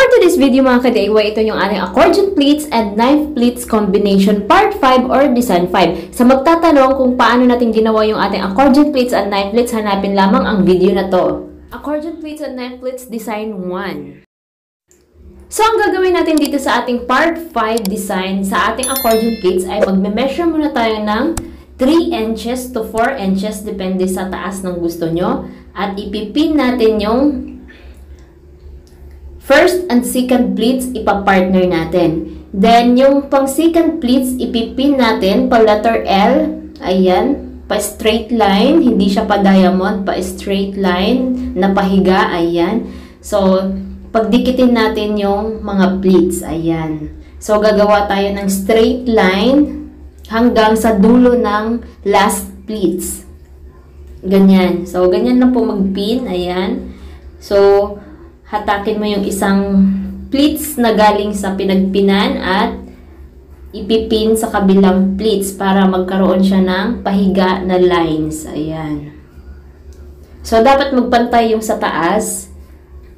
today's video mga ka-DIY, ito yung ating accordion pleats and knife pleats combination part 5 or design 5. Sa magtatanong kung paano natin ginawa yung ating accordion pleats and knife pleats, hanapin lamang ang video na to. Accordion pleats and knife pleats design 1. So ang gagawin natin dito sa ating part 5 design sa ating accordion pleats ay magme-measure muna tayo ng 3 inches to 4 inches depende sa taas ng gusto nyo. At ipipin natin yung first and second pleats, ipapartner natin. Then, yung pang second pleats, ipipin natin pa letter L. Ayan. Pa straight line. Hindi siya pa diamond. Pa straight line na pahiga. Ayan. So, pagdikitin natin yung mga pleats. Ayan. So, gagawa tayo ng straight line hanggang sa dulo ng last pleats. Ganyan. So, ganyan na po magpin. Ayan. So, hatakin mo yung isang pleats na galing sa pinagpinan at ipipin sa kabilang pleats para magkaroon siya ng pahiga na lines. Ayan. So, dapat magpantay yung sa taas.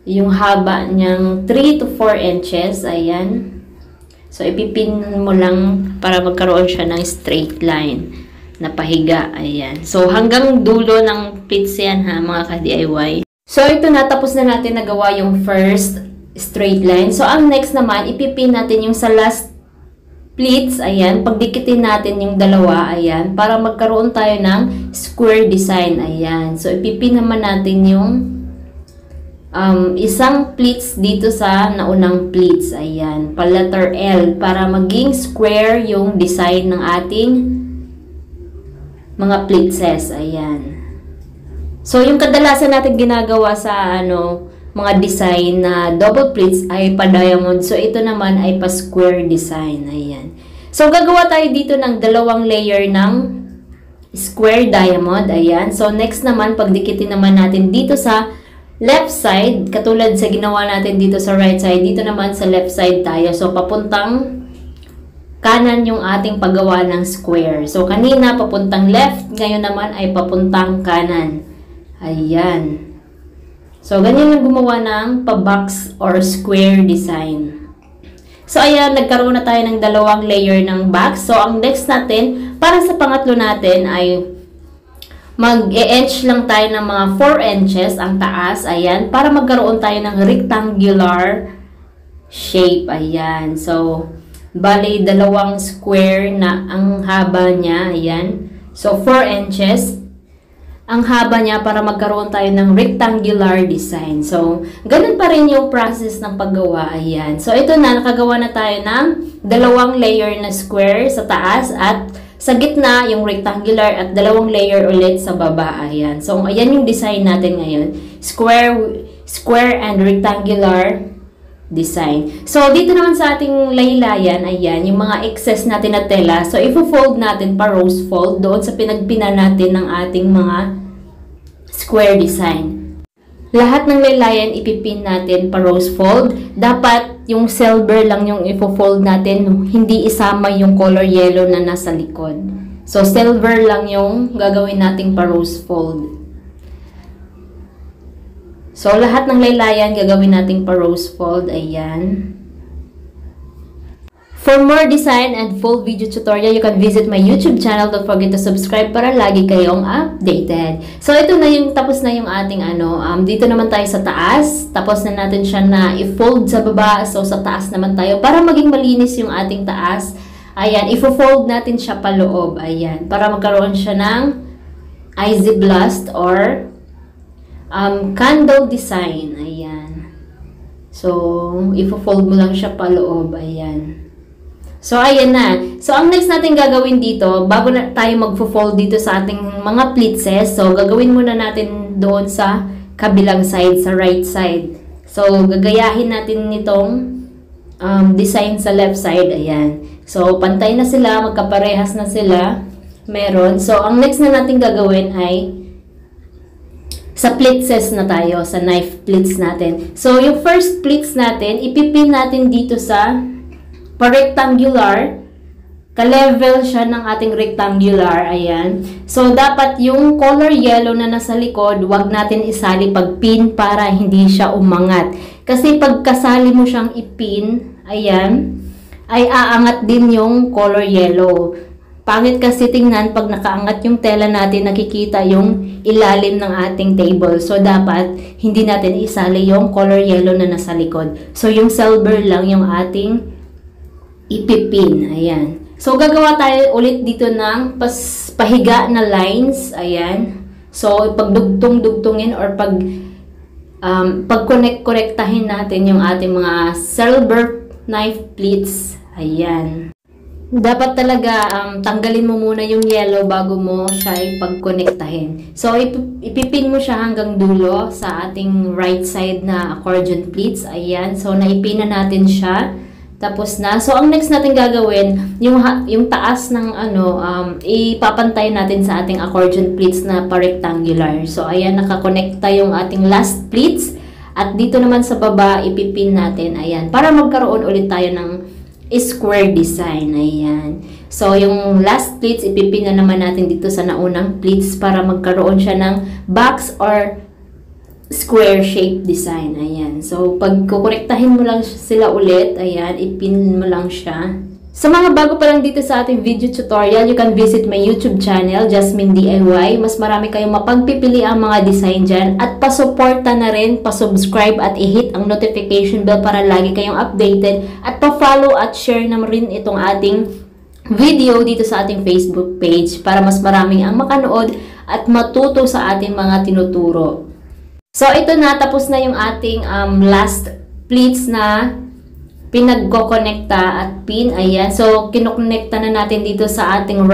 Yung haba niyang 3 to 4 inches. Ayan. So, ipipin mo lang para magkaroon siya ng straight line na pahiga. Ayan. So, hanggang dulo ng pleats yan ha, mga ka-DIY. So, ito na, tapos na natin nagawa yung first straight line. So, ang next naman, ipipin natin yung sa last pleats. Ayan, pagdikitin natin yung dalawa. Ayan, para magkaroon tayo ng square design. Ayan. So, ipipin naman natin yung isang pleats dito sa naunang pleats. Ayan, pa letter L para maging square yung design ng ating mga pleatses. Ayan. So, yung kadalasan natin ginagawa sa mga design na double pleats ay pa-diamond. So, ito naman ay pa-square design. Ayan. So, gagawa tayo dito ng dalawang layer ng square diamond. Ayan. So, next naman, pagdikitin naman natin dito sa left side. Katulad sa ginawa natin dito sa right side. Dito naman sa left side tayo. So, papuntang kanan yung ating paggawa ng square. So, kanina papuntang left. Ngayon naman ay papuntang kanan. Ayan. So, ganyan lang gumawa ng pa-box or square design. So, ayan, nagkaroon na tayo ng dalawang layer ng box. So, ang next natin, para sa pangatlo natin ay mag-e-edge lang tayo ng mga 4 inches ang taas. Ayan. Para magkaroon tayo ng rectangular shape. Ayan. So, bali, dalawang square na ang haba niya. Ayan. So, 4 inches. Ang haba niya para magkaroon tayo ng rectangular design. So, ganun pa rin yung process ng paggawa. Ayan. So, ito na. Nakagawa na tayo ng dalawang layer na square sa taas at sa gitna yung rectangular at dalawang layer ulit sa baba. Ayan. So, ayan yung design natin ngayon. Square and rectangular design. So, dito naman sa ating laylayan, ayan, yung mga excess natin na tela. So, ifo-fold natin pa rose fold doon sa pinagpinan natin ng ating mga square design. Lahat ng laylayan ipipin natin pa rose fold. Dapat yung silver lang yung ifo-fold natin, hindi isama yung color yellow na nasa likod. So, silver lang yung gagawin nating pa rose fold. So, lahat ng laylayan gagawin nating pa rose fold. Ayan. For more design and full video tutorial, you can visit my YouTube channel. Don't forget to subscribe para lagi kayong updated. So, ito na yung tapos na yung ating dito naman tayo sa taas. Tapos na natin siya na i-fold sa baba. So, sa taas naman tayo. Para maging malinis yung ating taas. Ayan, i-fold natin siya paloob. Ayan, para magkaroon siya ng easy blast or candle design. Ayan. So, ifo-fold mo lang siya paloob. Ayan. So, ayan na. So, ang next natin gagawin dito, bago na tayo magfo-fold dito sa ating mga pleatses, so, gagawin muna natin doon sa kabilang side, sa right side. So, gagayahin natin nitong design sa left side. Ayan. So, pantay na sila, magkaparehas na sila. Meron. So, ang next na natin gagawin ay sa pleatses na tayo, sa knife pleats natin. So, yung first pleats natin, ipipin natin dito sa pa-rectangular. Ka-level siya ng ating rectangular. Ayan. So, dapat yung color yellow na nasa likod, wag natin isali pag pin para hindi siya umangat. Kasi pagkasali mo siyang ipin, ayan, ay aangat din yung color yellow. Pangit kasi tingnan pag nakaangat yung tela natin, nakikita yung ilalim ng ating table. So, dapat hindi natin isali yung color yellow na nasa likod. So, yung silver lang yung ating ipipin. Ayan. So, gagawa tayo ulit dito ng pahiga na lines. Ayan. So, pagdugtong-dugtungin or pag-connect-connectahin natin yung ating mga silver knife pleats. Ayan. Dapat talaga tanggalin mo muna yung yellow bago mo siya ipag-connectahin. So, ipipin mo siya hanggang dulo sa ating right side na accordion pleats. Ayan. So, naipin na natin siya. Tapos na. So, ang next natin gagawin, yung taas ng ipapantay natin sa ating accordion pleats na pa-rectangular. So, ayan, nakakonekta yung ating last pleats. At dito naman sa baba, ipipin natin. Ayan. Para magkaroon ulit tayo ng square design. Ayan. So, yung last pleats, ipipin na naman natin dito sa naunang pleats para magkaroon siya ng box or square shape design. Ayan. So, pag kukorektahin mo lang sila ulit, ayan, ipin mo lang siya. Sa mga bago pa lang dito sa ating video tutorial, you can visit my YouTube channel, Jasmine DIY. Mas marami kayong mapagpipili ang mga design dyan. At pasuporta na rin, pasubscribe at i-hit ang notification bell para lagi kayong updated. At pa-follow at share na rin itong ating video dito sa ating Facebook page para mas maraming ang makanood at matuto sa ating mga tinuturo. So, ito na, tapos na yung ating last pleats na pinagko-connecta at pin. Ayan. So, kinokonnecta na natin dito sa ating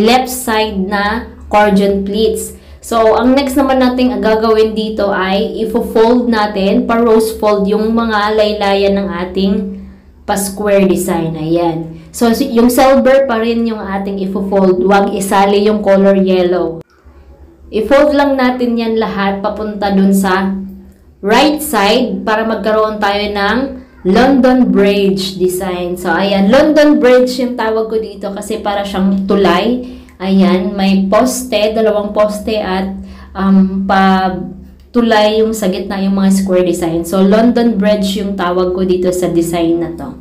left side na accordion pleats. So, ang next naman natin gagawin dito ay ifo-fold natin, pa-rose fold yung mga laylayan ng ating pa-square design. Ayan. So, yung silver pa rin yung ating ifo-fold. Huwag isali yung color yellow. I-fold lang natin yan lahat papunta dun sa right side para magkaroon tayo ng London Bridge design. So, ayan. London Bridge yung tawag ko dito kasi para siyang tulay. Ayan. May poste, dalawang poste at tulay yung sa gitna yung mga square design. So, London Bridge yung tawag ko dito sa design na to.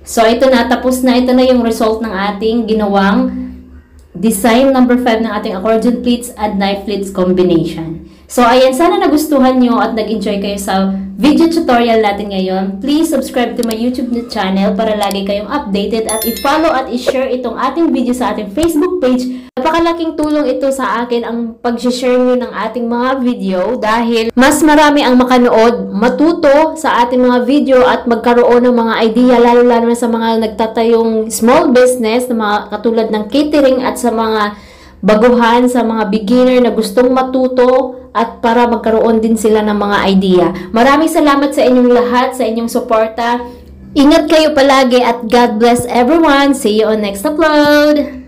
So, ito na. Tapos na. Ito na yung result ng ating ginawang design number 5 ng ating accordion pleats and knife pleats combination. So, ayan, sana nagustuhan nyo at nag-enjoy kayo sa video tutorial natin ngayon. Please subscribe to my YouTube channel para lagi kayong updated at i-follow at i-share itong ating video sa ating Facebook page. Napakalaking tulong ito sa akin ang pag-share nyo ng ating mga video dahil mas marami ang makanood, matuto sa ating mga video at magkaroon ng mga idea lalo-lalo na sa mga nagtatayong small business na mga katulad ng catering at sa mga baguhan, sa mga beginner na gustong matuto at para magkaroon din sila ng mga idea. Maraming salamat sa inyong lahat, sa inyong suporta. Ingat kayo palagi at God bless everyone. See you on next upload!